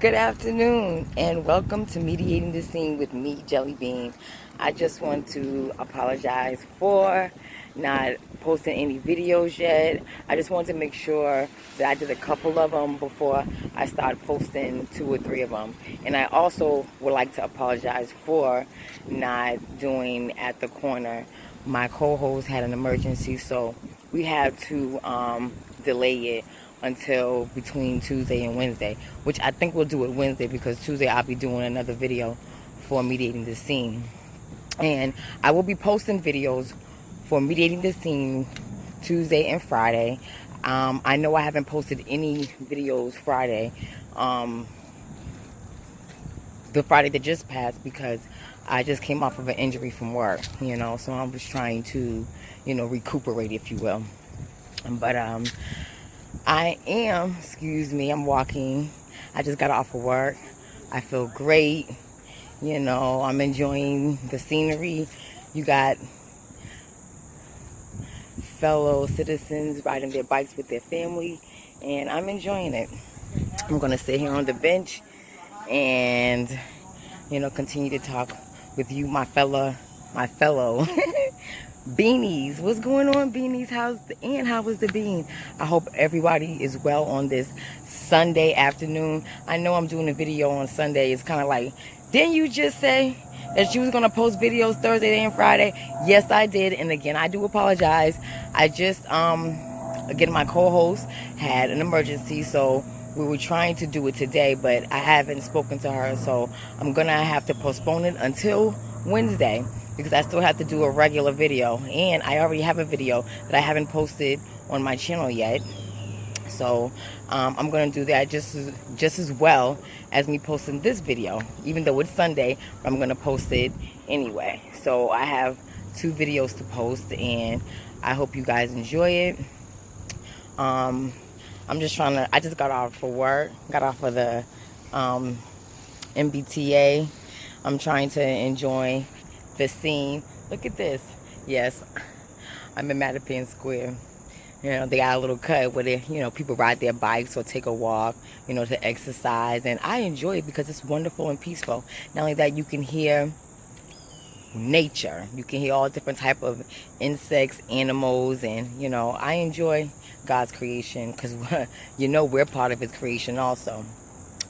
Good afternoon and welcome to Mediating the Scene with me, JelliBean. I just want to apologize for not posting any videos yet. I just wanted to make sure that I did a couple of them before I start posting 2 or 3 of them. And I also would like to apologize for not doing At the Corner. My co-host had an emergency, so we had to delay it until between Tuesday and Wednesday, which I think we'll do it Wednesday because Tuesday I'll be doing another video for Mediating the Scene. And I will be posting videos for Mediating the Scene Tuesday and Friday. I know I haven't posted any videos Friday, the Friday that just passed, because I just came off of an injury from work, so I'm just trying to, recuperate, if you will. But I'm walking. I just got off of work. I feel great. I'm enjoying the scenery. You got fellow citizens riding their bikes with their family, and I'm enjoying it. I'm going to sit here on the bench and, continue to talk with you, my fellow Beanies. What's going on, Beanies? How was the bean? I hope everybody is well on this Sunday afternoon. I know I'm doing a video on Sunday. It's kind of like, didn't you just say that you was going to post videos Thursday and Friday? Yes, I did. And again, I do apologize. I just, again, my co-host had an emergency, so we were trying to do it today, but I haven't spoken to her, so I'm going to have to postpone it until Wednesday, because I still have to do a regular video, and I already have a video that I haven't posted on my channel yet. So I'm going to do that just as well as me posting this video, even though it's Sunday. I'm going to post it anyway. So I have 2 videos to post, and I hope you guys enjoy it. I just got off of work, got off of the MBTA. I'm trying to enjoy the scene. Look at this. Yes, I'm in Mediating Square. They got a little cut where people ride their bikes or take a walk, to exercise. And I enjoy it because it's wonderful and peaceful. Not only that, you can hear nature. You can hear all different type of insects, animals, and, I enjoy God's creation because, we're part of His creation also.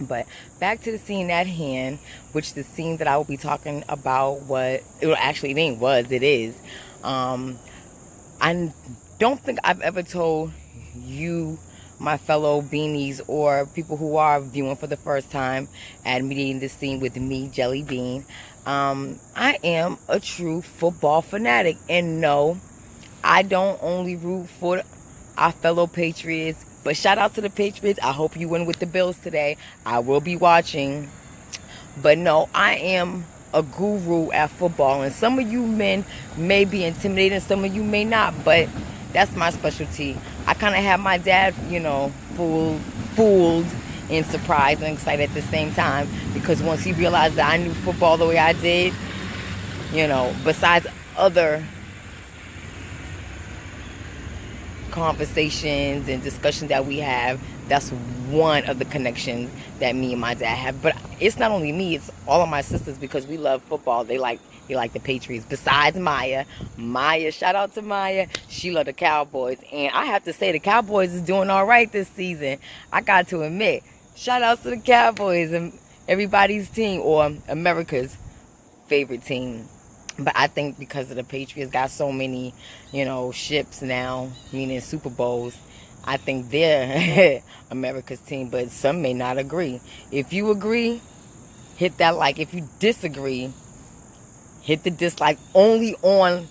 But back to the scene at hand, which the scene that I will be talking about it is. I don't think I've ever told you, my fellow Beanies, or people who are viewing for the first time at Mediating the Scene with me, JelliBean. I am a true football fanatic. And no, I don't only root for our fellow Patriots, but shout out to the Patriots. I hope you win with the Bills today. I will be watching. But no, I am a guru at football. And some of you men may be intimidated, some of you may not. But that's my specialty. I kind of have my dad, fooled and surprised and excited at the same time. Because once he realized that I knew football the way I did, besides other conversations and discussions that we have, that's one of the connections that me and my dad have. But it's not only me, it's all of my sisters, because we love football. They like the Patriots. Besides Maya, shout out to Maya, she love the Cowboys. And I have to say, the Cowboys is doing all right this season. I got to admit, shout out to the Cowboys and everybody's team, or America's favorite team. But I think because of the Patriots got so many, ships now, meaning Super Bowls, I think they're America's team. But some may not agree. If you agree, hit that like. If you disagree, hit the dislike only on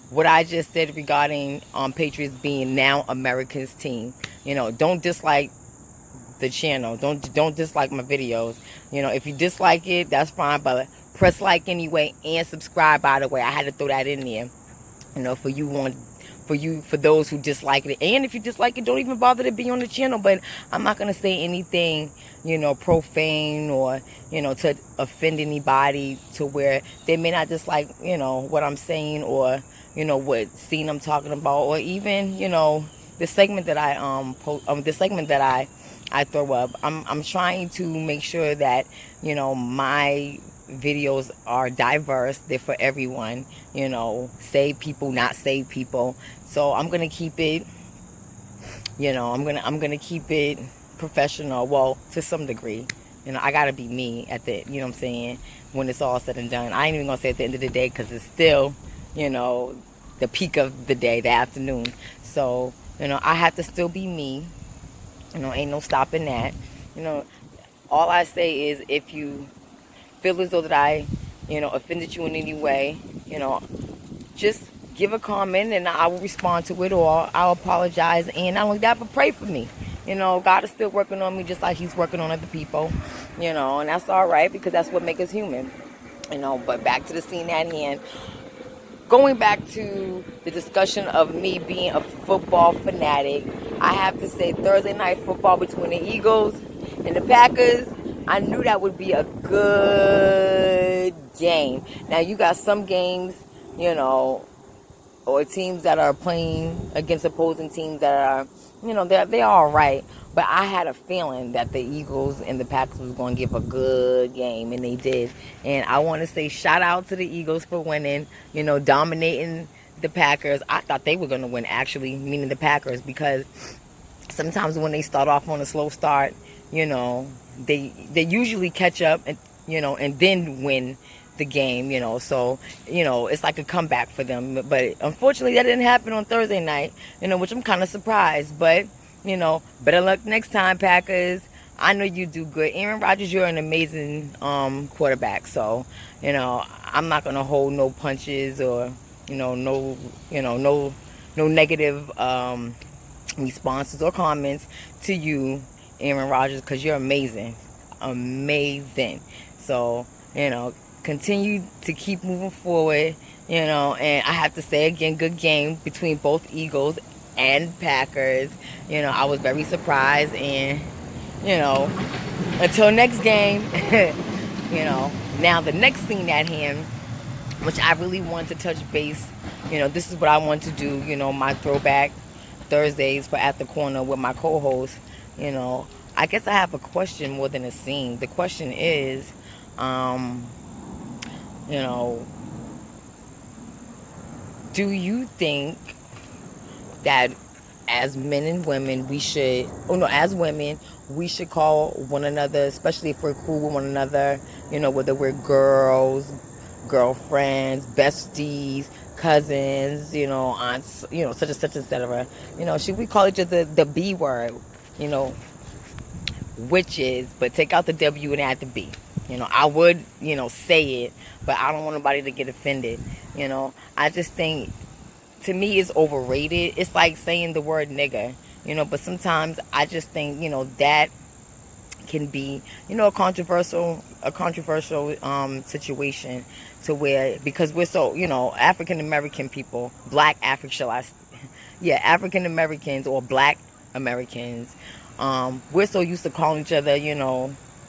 what I just said regarding Patriots being now America's team. Don't dislike the channel. Don't dislike my videos. If you dislike it, that's fine, but press like anyway, and subscribe, by the way. I had to throw that in there, for those who dislike it. And if you dislike it, don't even bother to be on the channel. But I'm not going to say anything, profane or, to offend anybody to where they may not dislike, what I'm saying, or, what scene I'm talking about, or even, the segment that I I throw up. I'm trying to make sure that, my videos are diverse. They're for everyone. Save people, not save people. So I'm gonna keep it. I'm gonna keep it professional. Well, to some degree. I gotta be me at the. You know what I'm saying? When it's all said and done, I ain't even gonna say at the end of the day because it's still, the peak of the day, the afternoon. So, I have to still be me. Ain't no stopping that. All I say is if you feel as though that I, offended you in any way, just give a comment and I will respond to it, or I'll apologize. And not only that, but pray for me. God is still working on me just like he's working on other people, and that's all right because that's what makes us human. But back to the scene at hand. Going back to the discussion of me being a football fanatic, I have to say Thursday night football between the Eagles and the Packers, I knew that would be a good game. Now you got some games, or teams that are playing against opposing teams that are, they're all right. But I had a feeling that the Eagles and the Packers was going to give a good game, and they did. And I want to say shout out to the Eagles for winning, dominating the Packers. I thought they were going to win, actually, meaning the Packers, because sometimes when they start off on a slow start, they usually catch up and, and then win the game, so, it's like a comeback for them. But unfortunately, that didn't happen on Thursday night, which I'm kind of surprised. But, better luck next time, Packers. I know you do good. Aaron Rodgers, you're an amazing quarterback. So, I'm not going to hold no punches or, no negative responses or comments to you, Aaron Rodgers, because you're amazing. Amazing. So, continue to keep moving forward, and I have to say again, good game between both Eagles and Packers. I was very surprised, and, until next game, now the next thing at hand, which I really want to touch base, this is what I want to do, my throwback Thursdays for At the Corner with my co-host. I guess I have a question more than a scene. The question is, do you think that as men and women as women we should call one another, especially if we're cool with one another, whether we're girls, girlfriends, besties, cousins, aunts, such and such, etc. Should we call each other the B word, witches, but take out the W and add the B? I would, say it, but I don't want nobody to get offended. I just think, to me, it's overrated. It's like saying the word nigga, but sometimes I just think, that can be, a controversial situation, to where, because we're so, African American people, African Americans or Black Americans, we're so used to calling each other,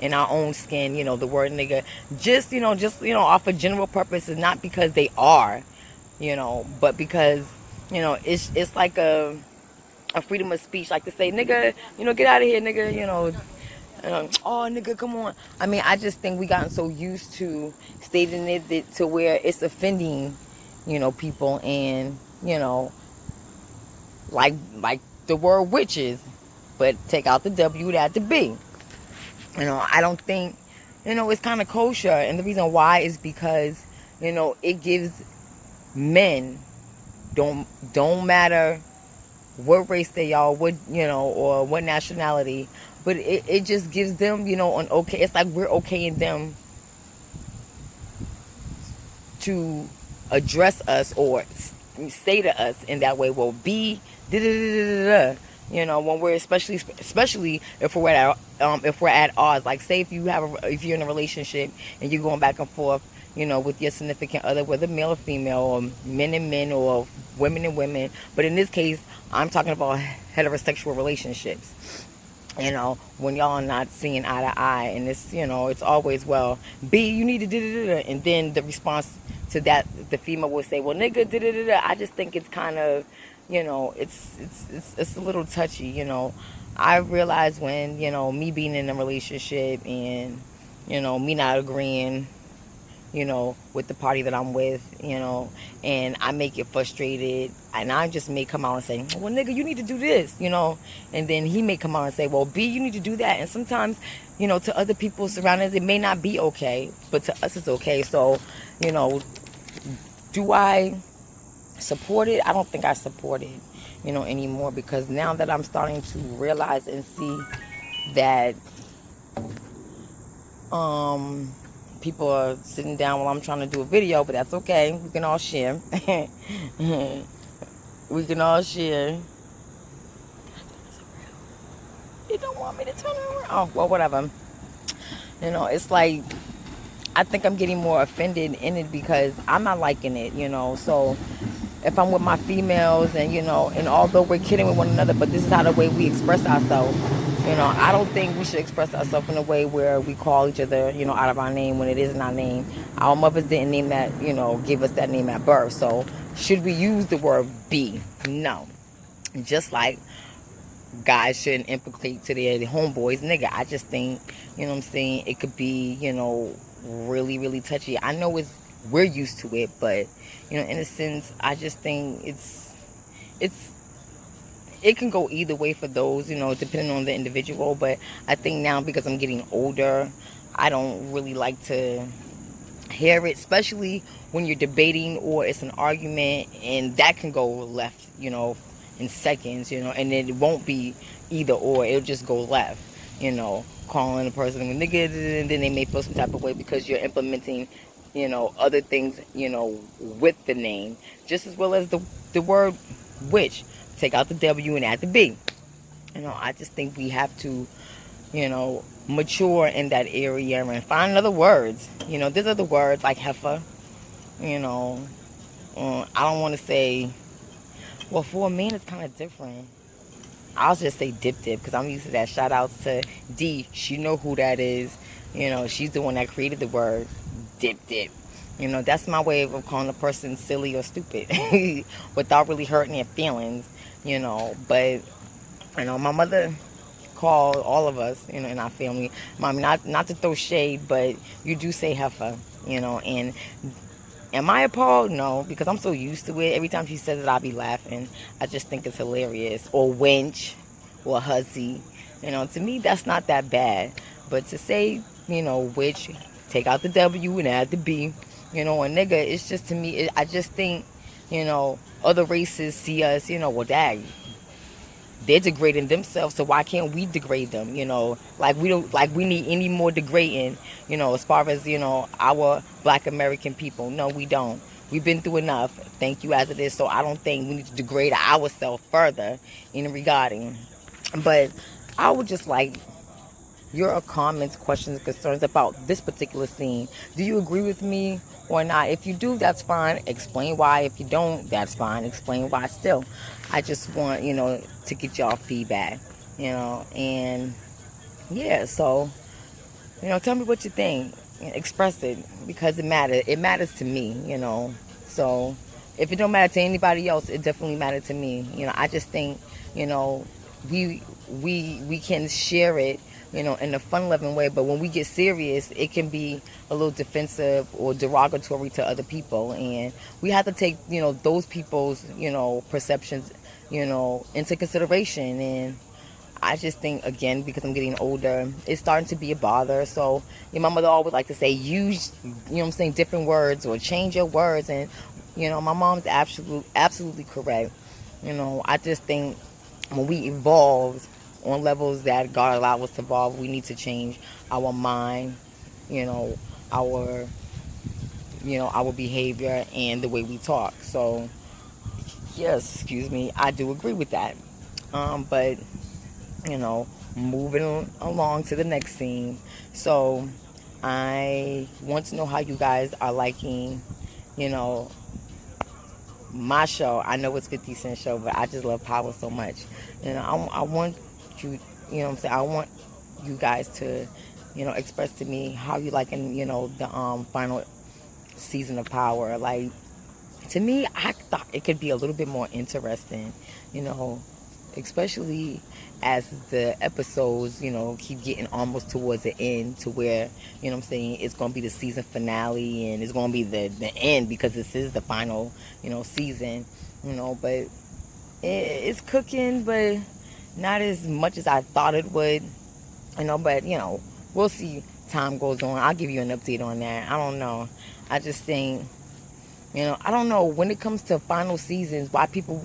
in our own skin, the word nigga, just off of general purposes, not because they are, but because, it's like a freedom of speech, like to say, nigga, get out of here, nigga, oh, nigga, come on. I mean, I just think we gotten so used to stating it to where it's offending, people, and, like the word witches, but take out the W to add the B. I don't think, it's kind of kosher. And the reason why is because, it gives men, don't matter what race they are, what, or what nationality, but it just gives them, an okay, it's like we're okaying them to address us or say to us in that way, well, be when we're especially if we're at odds. Like, say if you're in a relationship and you're going back and forth, with your significant other, whether male or female, or men and men, or women and women. But in this case, I'm talking about heterosexual relationships. When y'all are not seeing eye to eye, and it's, it's always, well, B, you need to and then the response to that, the female will say, well, nigga, I just think it's kind of, it's a little touchy. I realize when, me being in a relationship and, me not agreeing, with the party that I'm with, and I make it frustrated, and I just may come out and say, well, nigga, you need to do this, and then he may come out and say, well, B, you need to do that. And sometimes, to other people surroundings, it may not be okay, but to us, it's okay. So, you know, do I support it? I don't think I support it, anymore, because now that I'm starting to realize and see that, people are sitting down while I'm trying to do a video, but that's okay. We can all share. We can all share. You don't want me to turn it around? Oh, well, whatever. It's like, I think I'm getting more offended in it because I'm not liking it, So if I'm with my females and, and although we're kidding with one another, but this is how the way we express ourselves. I don't think we should express ourselves in a way where we call each other, out of our name when it isn't our name. Our mothers didn't name that, give us that name at birth. So should we use the word be? No. Just like guys shouldn't implicate to their homeboys, nigga. I just think, what I'm saying, it could be, really, really touchy. I know we're used to it, but, in a sense, I just think it can go either way for those, depending on the individual. But I think now, because I'm getting older, I don't really like to hear it, especially when you're debating or it's an argument, and that can go left, in seconds, and it won't be either or. It'll just go left, calling a person a nigga, and then they may feel some type of way because you're implementing, other things, with the name, just as well as the word which. Take out the W and add the B. I just think we have to, mature in that area and find other words. There's other words like heifer. I don't want to say, well, for a man, it's kind of different. I'll just say dip because I'm used to that. Shout outs to D. She know who that is. She's the one that created the word dip. That's my way of calling a person silly or stupid without really hurting their feelings. But, my mother called all of us, in our family, Mommy, not to throw shade, but you do say heifer, and am I appalled? No, because I'm so used to it. Every time she says it, I'll be laughing. I just think it's hilarious. Or wench, or hussy. To me, that's not that bad. But to say, which, take out the W and add the B, a nigga, it's just, to me, I just think, other races see us, well, dang, they're degrading themselves, so why can't we degrade them? Like we need any more degrading, as far as, our Black American people. No, we don't. We've been through enough. Thank you as it is. So I don't think we need to degrade ourselves further in regarding. But I would just like your comments, questions, concerns about this particular scene. Do you agree with me or not? If you do, that's fine. Explain why. If you don't, that's fine. Explain why still. I just want, to get y'all feedback, and yeah, so, tell me what you think. Express it, because it matters. It matters to me, so if it don't matter to anybody else, it definitely matters to me. I just think, we can share it, in a fun-loving way, but when we get serious, it can be a little defensive or derogatory to other people, and we have to take, those people's, perceptions, into consideration. And I just think, again, because I'm getting older, it's starting to be a bother. So, my mother always like to say, use, different words or change your words, and, my mom's absolutely correct. I just think when we evolve on levels that God allowed us to evolve, we need to change our mind, our behavior and the way we talk. So, yes, excuse me, I do agree with that. But, moving along to the next scene. So, I want to know how you guys are liking, my show. I know it's 50 Cent show, but I just love Power so much. I want you, I want you guys to, express to me how you liking, the final season of Power. Like, to me, I thought it could be a little bit more interesting, you know, especially as the episodes, keep getting almost towards the end to where, I'm saying, it's going to be the season finale and it's going to be the end because this is the final, season, but it's cooking, but not as much as I thought it would, but, we'll see. Time goes on. I'll give you an update on that. I don't know. I just think, I don't know when it comes to final seasons, why people,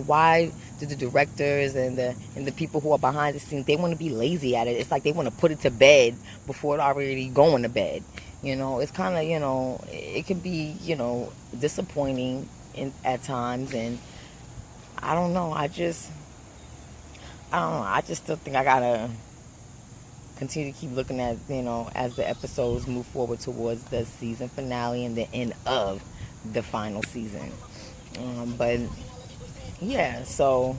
why do the directors and the people who are behind the scenes, they want to be lazy at it. It's like they want to put it to bed before it already going to bed. It's kind of, it can be, disappointing at times. And I don't know. I just still think I gotta continue to keep looking at, as the episodes move forward towards the season finale and the end of the final season. But yeah, so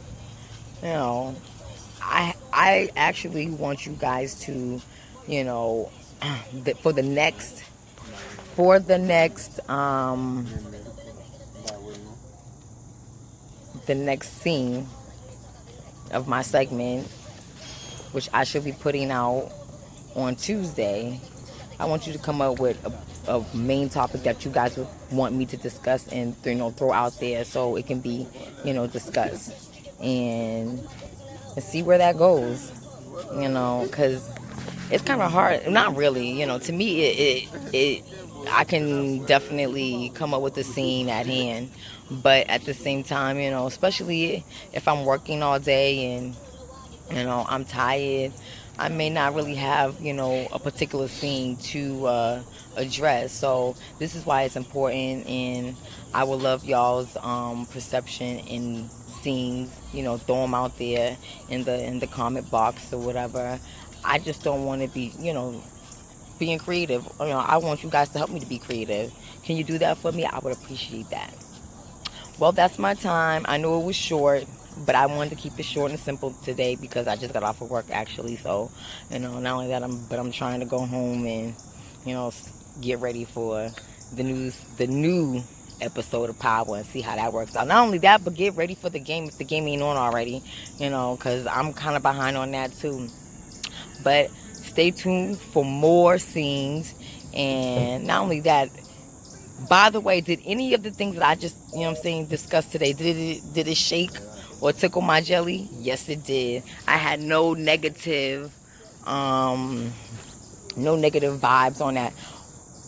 I actually want you guys to, for the next scene of my segment, which I should be putting out on Tuesday, I want you to come up with a main topic that you guys would want me to discuss and throw out there so it can be, discussed and see where that goes. Because it's kind of hard. Not really, to me, I can definitely come up with the scene at hand, but at the same time, especially if I'm working all day and I'm tired, I may not really have, a particular thing to address. So this is why it's important, and I would love y'all's perception and scenes, throw them out there in the comment box or whatever. I just don't want to be, being creative. I want you guys to help me to be creative. Can you do that for me? I would appreciate that. Well, that's my time. I know it was short, but I wanted to keep it short and simple today because I just got off of work actually. So, not only that, I'm trying to go home and, get ready for the new episode of Power and see how that works out. Not only that, but get ready for the game if the game ain't on already, because I'm kind of behind on that too. But stay tuned for more scenes. And not only that, by the way, did any of the things that I just, discussed today, did it shake or tickle my jelly? Yes, it did. I had no negative vibes on that.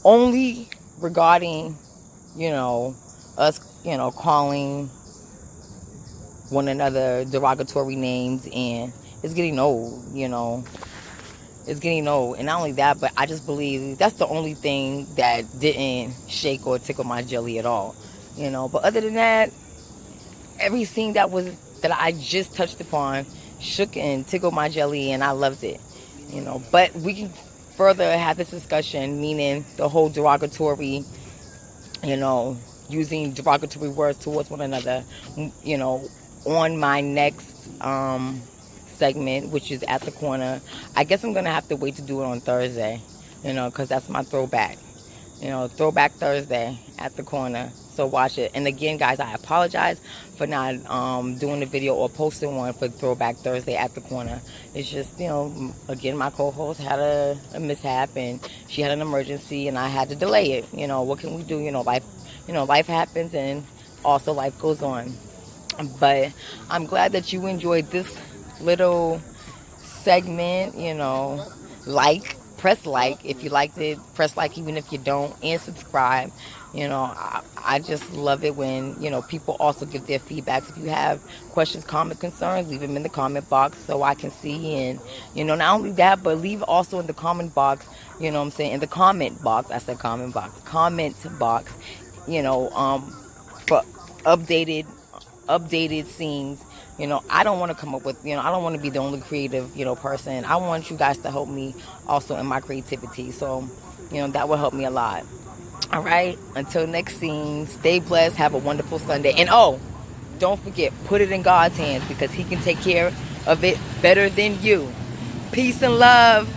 Only regarding, us, calling one another derogatory names, and it's getting old, It's getting old. And not only that, but I just believe that's the only thing that didn't shake or tickle my jelly at all. But other than that, every scene that I just touched upon shook and tickled my jelly, and I loved it. But we can further have this discussion, meaning the whole derogatory, using derogatory words towards one another, on my next segment, which is At the Corner. I guess I'm gonna have to wait to do it on Thursday, because that's my throwback. Throwback Thursday, At the Corner. So watch it. And again, guys, I apologize for not doing a video or posting one for Throwback Thursday At the Corner. It's just, again, my co-host had a mishap and she had an emergency and I had to delay it. What can we do? Life happens and also life goes on. But I'm glad that you enjoyed this little segment. Press like if you liked it, press like even if you don't, and subscribe. I just love it when people also give their feedbacks. If you have questions, comment, concerns, leave them in the comment box so I can see. And not only that, but leave also in the comment box, in the comment box, I said comment box, for updated scenes. I don't want to come up with, I don't want to be the only creative, person. I want you guys to help me also in my creativity. So, that will help me a lot. All right. Until next scene, stay blessed. Have a wonderful Sunday. And don't forget, put it in God's hands because He can take care of it better than you. Peace and love.